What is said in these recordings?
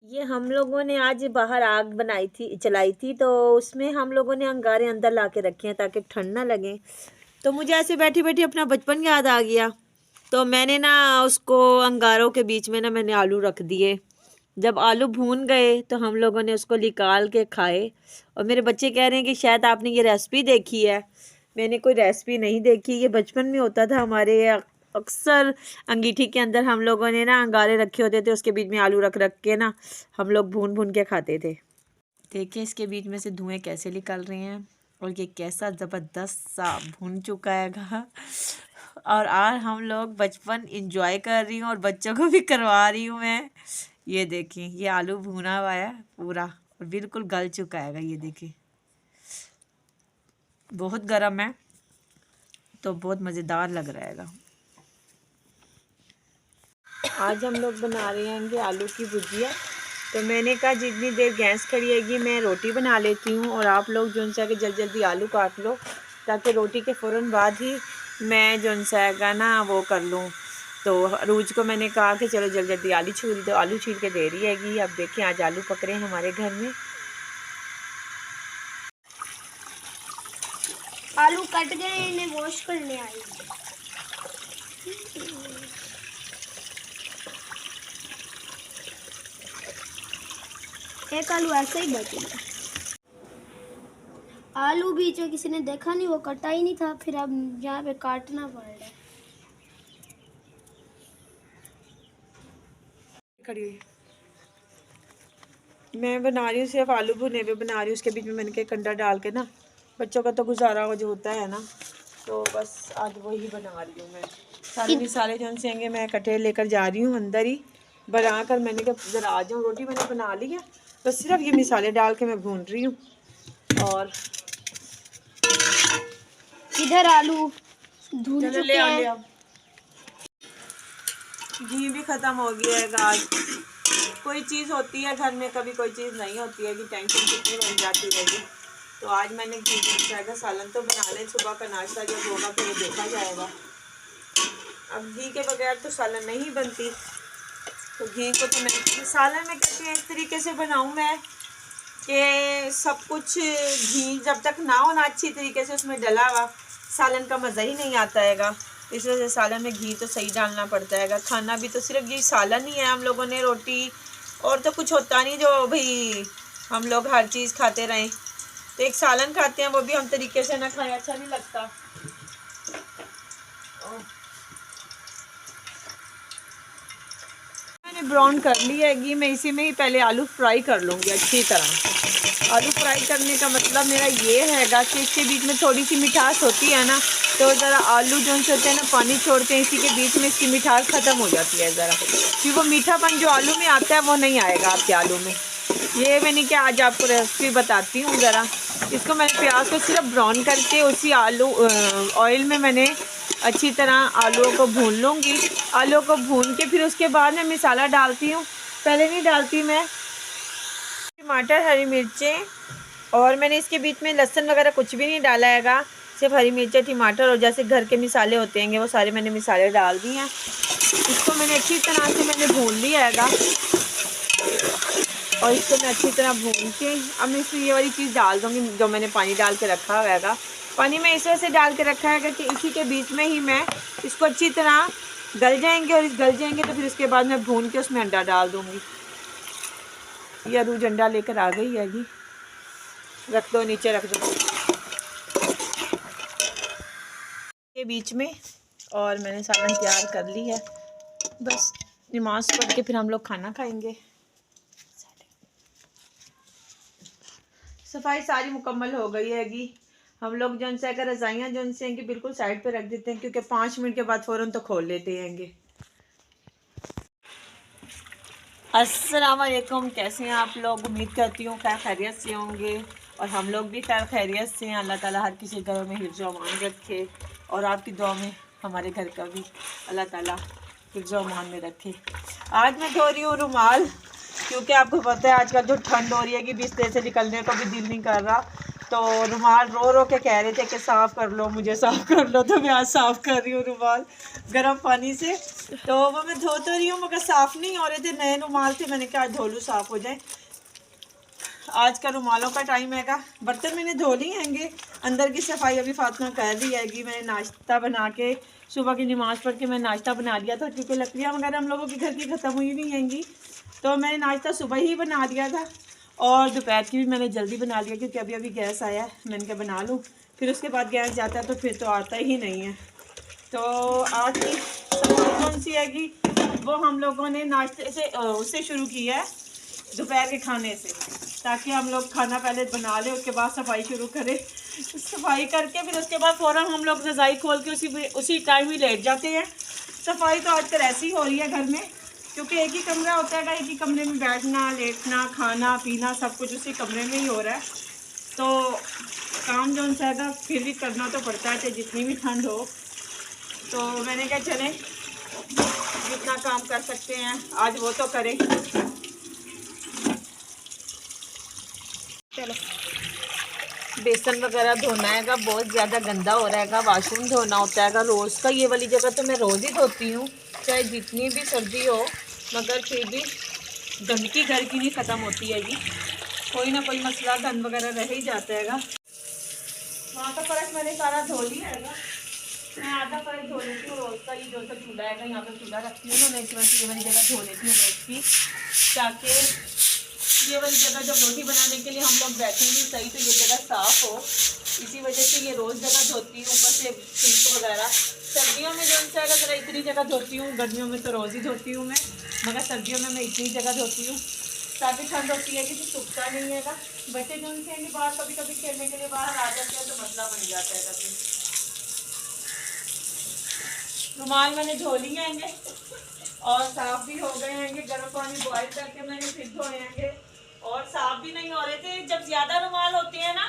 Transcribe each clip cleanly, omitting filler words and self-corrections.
ये हम लोगों ने आज बाहर आग बनाई थी चलाई थी, तो उसमें हम लोगों ने अंगारे अंदर ला के रखे हैं ताकि ठंड ना लगे। तो मुझे ऐसे बैठी बैठी अपना बचपन याद आ गया। तो मैंने ना उसको अंगारों के बीच में ना मैंने आलू रख दिए। जब आलू भून गए तो हम लोगों ने उसको निकाल के खाए। और मेरे बच्चे कह रहे हैं कि शायद आपने ये रेसिपी देखी है। मैंने कोई रेसिपी नहीं देखी, ये बचपन में होता था हमारे। अक्सर अंगीठी के अंदर हम लोगों ने ना अंगारे रखे होते थे, उसके बीच में आलू रख रख के ना हम लोग भून भून के खाते थे। देखिए इसके बीच में से धुएं कैसे निकल रहे हैं और ये कैसा ज़बरदस्त सा भून चुका है और आज हम लोग बचपन इंजॉय कर रही हूँ और बच्चों को भी करवा रही हूँ मैं। ये देखिए ये आलू भुना हुआ है पूरा और बिल्कुल गल चुका है। ये देखिए बहुत गर्म है तो बहुत मज़ेदार लग रहा है। आज हम लोग बना रहे हैं आलू की भुजिया। तो मैंने कहा जितनी देर गैस खड़ी रहेगी मैं रोटी बना लेती हूँ और आप लोग जो सा कि जल्दी जल्दी आलू काट लो ताकि रोटी के फ़ौरन बाद ही मैं जो सा ना वो कर लूँ। तो रूज को मैंने कहा कि चलो जल्दी जल्दी आलू छील दो, आलू छील के दे रही हैगी। अब देखिए आज आलू पक रहे हैं हमारे घर में। आलू कट गए, इन्हें वॉश करने आई। एक आलू ऐसे ही बचे। आलू भी जो किसी ने देखा नहीं, वो कटा ही नहीं था, फिर अब यहाँ पे काटना पड़ रहा है। खड़ी हुई मैं बना रही हूँ, सिर्फ आलू भुने हुए बना रही हूँ। उसके बीच में मैंने के कंडा डाल के ना बच्चों का तो गुजारा हो जो होता है ना, तो बस आज वही बना रही हूँ मैं। सारे मिसाले जो सेंगे मैं कटे लेकर जा रही हूँ अंदर ही बना कर। मैंने कहा ज़रा आ जाऊँ, रोटी मैंने बना ली है, बस सिर्फ ये मिसाले डाल के मैं भून रही हूँ। और इधर आलू धुल चुके हैं। घी भी ख़त्म हो गया है। आज कोई चीज़ होती है घर में, कभी कोई चीज़ नहीं होती है कि टेंशन कितनी बन जाती रहेगी। तो आज मैंने घी जाएगा सालन तो बना लें, सुबह का नाश्ता जब होगा फिर वो देखा जाएगा। अब घी के बगैर तो सालन नहीं बनती, तो घी को तो मैं सालन में कहती हैं इस तरीके से बनाऊँ मैं कि सब कुछ घी जब तक ना हो ना अच्छी तरीके से उसमें डला हुआ, सालन का मज़ा ही नहीं आता हैगा। इस वजह से सालन में घी तो सही डालना पड़ता है। खाना भी तो सिर्फ ये सालन ही है, हम लोगों ने रोटी और तो कुछ होता नहीं जो भाई हम लोग हर चीज़ खाते रहें। तो एक सालन खाते हैं, वो भी हम तरीके से ना खाएं अच्छा नहीं लगता। मैंने ब्राउन कर ली है, मैं इसी में ही पहले आलू फ्राई कर लूँगी अच्छी तरह। आलू फ्राई करने का मतलब मेरा ये हैगा कि इसके बीच में थोड़ी सी मिठास होती है ना, तो ज़रा आलू जो होते हैं ना पानी छोड़ते हैं, इसी के बीच में इसकी मिठास ख़त्म हो जाती है ज़रा, कि वो मीठापन जो आलू में आता है वो नहीं आएगा आपके आलू में। ये मैंने क्या आज आपको रेसिपी बताती हूँ ज़रा। इसको मैंने प्याज को सिर्फ ब्राउन करके उसी आलू ऑयल में मैंने अच्छी तरह आलूओं को भून लूँगी। आलूओं को भून के फिर उसके बाद मैं मसाला डालती हूँ। पहले नहीं डालती मैं टमाटर, हरी मिर्चें, और मैंने इसके बीच में लहसुन वगैरह कुछ भी नहीं डाला हैगा, सिर्फ हरी मिर्चें, टमाटर और जैसे घर के मसाले होते हैं वो सारे मैंने मसाले डाल दिए हैं। इसको मैंने अच्छी तरह से मैंने भून लिया हैगा और इसको मैं अच्छी तरह भून के अब मैं इसमें ये वाली चीज़ डाल दूँगी जो मैंने पानी डाल के रखा हुआ हैगा। पानी में इस वजह से डाल के रखा है कि इसी के बीच में ही मैं इसको अच्छी तरह गल जाएंगे, और इस गल जाएंगे तो फिर उसके बाद मैं भून के उसमें अंडा डाल दूँगी। ये अरूज अंडा लेकर आ गई है जी, रख दो नीचे रख दो के बीच में। और मैंने सालन तैयार कर ली है, बस नमाज पढ़ के फिर हम लोग खाना खाएंगे। सफाई सारी मुकम्मल हो गई हैगी। हम लोग जो से अगर रज़ाइयाँ जो से हैं बिल्कुल साइड पे रख देते हैं, क्योंकि 5 मिनट के बाद फ़ौरन तो खोल लेते हैंगे। अस्सलाम वालेकुम, कैसे हैं आप लोग? उम्मीद करती हूँ खैर खैरियत से होंगे और हम लोग भी खैर खैरियत से हैं। अल्लाह ताला हर किसी घरों में हिफ्ज़ व अमान रखे और आपकी दुआ में हमारे घर का भी अल्लाह ताला हिफ्ज़ व अमान में रखे। आज मैं धो रही हूँ रुमाल, क्योंकि आपको पता है आजकल जो ठंड हो रही है कि बिस्तर से निकलने को भी दिल नहीं कर रहा। तो रुमाल रो रो के कह रहे थे कि साफ़ कर लो, मुझे साफ़ कर लो, तो मैं आज साफ़ कर रही हूँ रुमाल गर्म पानी से। तो वो मैं धो तो रही हूँ मगर साफ़ नहीं हो रहे थे, नए रुमाल थे, मैंने कहा धो लूँ साफ़ हो जाए। आज का रुमालों का टाइम हैगा। बर्तन मैंने धो लिए हैंगे, अंदर की सफाई अभी फातिमा कर रही हैगी। मैंने नाश्ता बना के सुबह की नमाज़ पढ़ के मैंने नाश्ता बना लिया था, क्योंकि लकड़ियाँ वगैरह हम लोगों के घर की ख़त्म हुई नहीं हैंगी, तो मैंने नाश्ता सुबह ही बना दिया था। और दोपहर की भी मैंने जल्दी बना लिया, क्योंकि अभी अभी गैस आया है, मैंने कहा बना लूँ, फिर उसके बाद गैस जाता है तो फिर तो आता ही नहीं है। तो आज की सफाई कौन सी हैगी, वो हम लोगों ने नाश्ते से उससे शुरू की है, दोपहर के खाने से, ताकि हम लोग खाना पहले बना लें, उसके बाद सफाई शुरू करें। सफाई करके फिर उसके बाद फ़ौरन हम लोग रज़ाई खोल के उसी टाइम ही लेट जाते हैं। सफाई तो आजकल ऐसी हो रही है घर में, क्योंकि एक ही कमरा होता है, एक ही कमरे में बैठना, लेटना, खाना पीना सब कुछ उसी कमरे में ही हो रहा है। तो काम जो उनसे है फिर भी करना तो पड़ता है, चाहे जितनी भी ठंड हो। तो मैंने कहा चलें जितना काम कर सकते हैं आज वो तो करें। चलो बेसन वगैरह धोना हैगा, बहुत ज़्यादा गंदा हो रहा हैगा, वाशरूम धोना होता हैगा रोज़ का। ये वाली जगह तो मैं रोज़ ही धोती हूँ, चाहे जितनी भी सर्दी हो, मगर फिर भी गंदगी घर की नहीं ख़त्म होती हैगी, कोई ना कोई मसला गंद वगैरह रह ही जाता हैगा। वहाँ का फर्श मैंने सारा धो लिया हैगा, मैं आधा फर्श धो लेती हूँ रोज़ का। ये जो सब चूल्हा हैगा यहाँ पर चूल्हा रखती हूँ ना, मैं इस वजह ये वाली जगह धो लेती हूँ रोज़ की, ताकि ये वाली जगह जब रोटी बनाने के लिए हम लोग बैठेंगे सही तो ये जगह साफ़ हो। इसी वजह से ये रोज़ जगह धोती हूँ, ऊपर से सिंक वगैरह। सर्दियों में जो उनसे अगर ज़रा इतनी जगह धोती हूँ, गर्मियों में तो रोज़ ही धोती हूँ मैं, मगर सर्दियों में मैं इतनी जगह धोती हूँ ताकि ठंड होती है कि सूखता नहीं है। बच्चे जो उनसे बाहर कभी कभी खेलने के लिए बाहर आ जाते हैं तो मसला बन जाता है कभी। रुमाल मैंने धो लिए हैं और साफ़ भी हो गए हैं, गर्म पानी बॉयल करके मैंने फिर धोए हैं और साफ भी नहीं हो रहे थे। जब ज़्यादा रुमाल होते हैं ना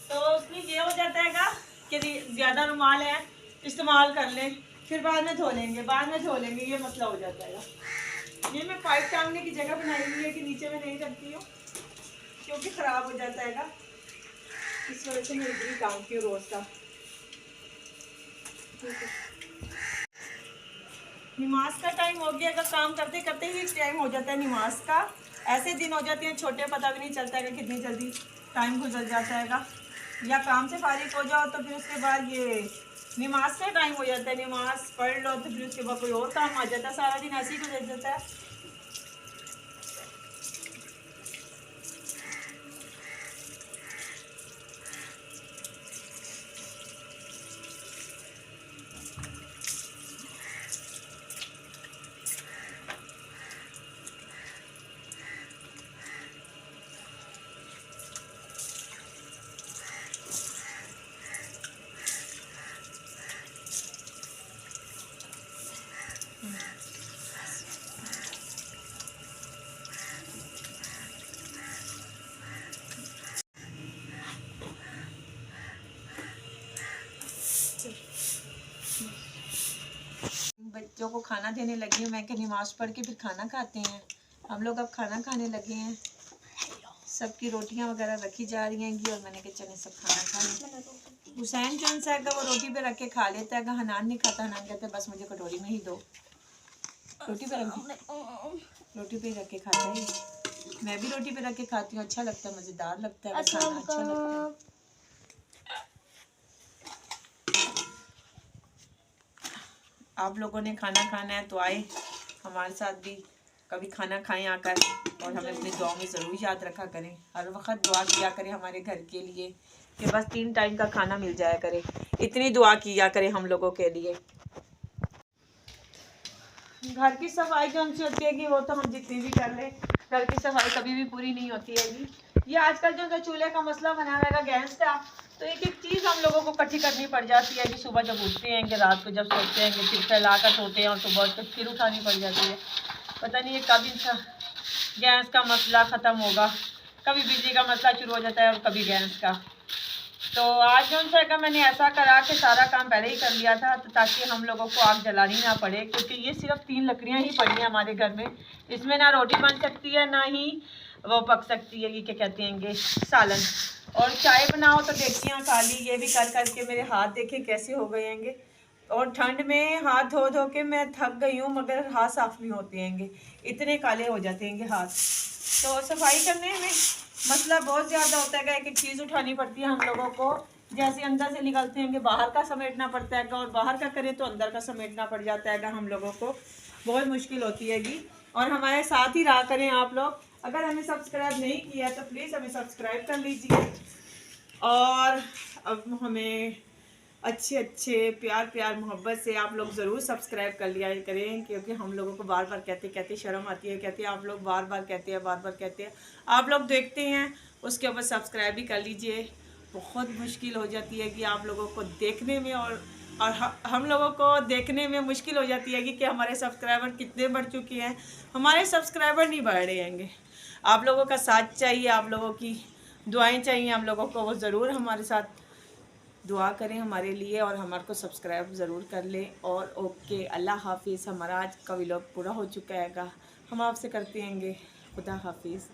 तो उसमें ये हो जाता है कि ज़्यादा रुमाल है इस्तेमाल कर लें, फिर बाद में धो लेंगे, ये मसला हो जाता है। ये मैं पाइप टांगने की जगह बनाई हुई है कि नीचे में नहीं रखती हूँ, क्योंकि ख़राब हो जाता है, इस वजह से मैं इधर ही टांगती हूँ रोज़ का। नमाज का टाइम हो गया, अगर काम करते करते ही टाइम हो जाता है नमाज का। ऐसे दिन हो जाते हैं छोटे, पता भी नहीं चलता है कितनी जल्दी टाइम गुजर जाता है। या काम से फारिग हो जाओ तो फिर उसके बाद ये नमाज से टाइम हो जाता है, नमाज पढ़ लो तो फिर उसके बाद कोई और काम आ जाता है, सारा दिन ऐसे ही गुजर जाता है। बच्चों को खाना देने लगी हूँ मैं कि नमाज पढ़ के फिर खाना खाते हैं। हम लोग अब खाना खाने लगे हैं, सबकी रोटियां वगैरह रखी जा रही हैं और मैंने कहा चलें सब खाना खा लें। हुसैन जो सा है वो रोटी पे रख के खा लेता है, हनान नहीं खाता, हनान कहते बस मुझे कटोरी में ही दो, रोटी पे रख के खाता है। मैं भी रोटी पे रख के खाती हूँ, अच्छा लगता है, मज़ेदार लगता है, खाना अच्छा लगता है। आप लोगों ने खाना खाना है तो आए हमारे साथ भी, कभी खाना खाएं आकर, और हमें अपनी दुआ में ज़रूर याद रखा करें, हर वक्त दुआ किया करें हमारे घर के लिए कि बस 3 टाइम का खाना मिल जाया करे, इतनी दुआ किया करें हम लोगों के लिए। घर की सफाई जो हमसे होती है कि वो तो हम जितनी भी कर लें, घर की सफाई कभी भी पूरी नहीं होती है। ये आजकल जो चूल्हे का मसला बना रहेगा गैस का, तो एक एक चीज़ हम लोगों को इकट्ठी करनी पड़ जाती है कि सुबह जब उठते हैं कि रात को जब सोते हैं कि फिर फैला कर सोते हैं और सुबह तो फिर उठानी पड़ जाती है। पता नहीं ये कब इंसान गैस का मसला ख़त्म होगा, कभी बिजली का मसला शुरू हो जाता है और कभी गैस का। तो आज जो है मैंने ऐसा करा कि सारा काम पहले ही कर लिया था, तो ताकि हम लोगों को आग जलानी ना पड़े, क्योंकि ये सिर्फ 3 लकड़ियाँ ही पड़ी हैं हमारे घर में, इसमें ना रोटी बन सकती है ना ही वो पक सकती है, ये क्या कहते हैं ये सालन। और चाय बनाओ तो देखिए काली, ये भी कर करके मेरे हाथ देखे कैसे हो गए हैंगे। और ठंड में हाथ धो धो के मैं थक गई हूँ, मगर हाथ साफ नहीं होते हैंगे, इतने काले हो जाते हैं हाथ। तो सफाई करने में मसला बहुत ज़्यादा होता है, एक एक चीज़ उठानी पड़ती है हम लोगों को। जैसे अंदर से निकलते हैं बाहर का समेटना पड़ता है, और बाहर का करें तो अंदर का समेटना पड़ जाता है हम लोगों को, बहुत मुश्किल होती हैगी। और हमारे साथ ही रहा करें आप लोग। अगर हमें सब्सक्राइब नहीं किया तो प्लीज़ हमें सब्सक्राइब कर लीजिए, और अब हमें अच्छे अच्छे प्यार प्यार मोहब्बत से आप लोग ज़रूर सब्सक्राइब कर लिया करें, क्योंकि हम लोगों को बार बार कहते कहते शर्म आती है, कहते हैं आप लोग बार बार कहते हैं, बार बार कहते हैं, आप लोग देखते हैं उसके ऊपर सब्सक्राइब भी कर लीजिए। बहुत मुश्किल हो जाती है कि आप लोगों को देखने में, और हम लोगों को देखने में मुश्किल हो जाती है कि हमारे सब्सक्राइबर कितने बढ़ चुके हैं। हमारे सब्सक्राइबर नहीं बढ़ रहे हैंगे, आप लोगों का साथ चाहिए, आप लोगों की दुआएं चाहिए हम लोगों को। वो ज़रूर हमारे साथ दुआ करें हमारे लिए, और हमारे को सब्सक्राइब ज़रूर कर लें। और ओके, अल्लाह हाफिज़। हमारा आज का व्लॉग पूरा हो चुका हैगा, हम आपसे करते हैंगे खुदा हाफिज़।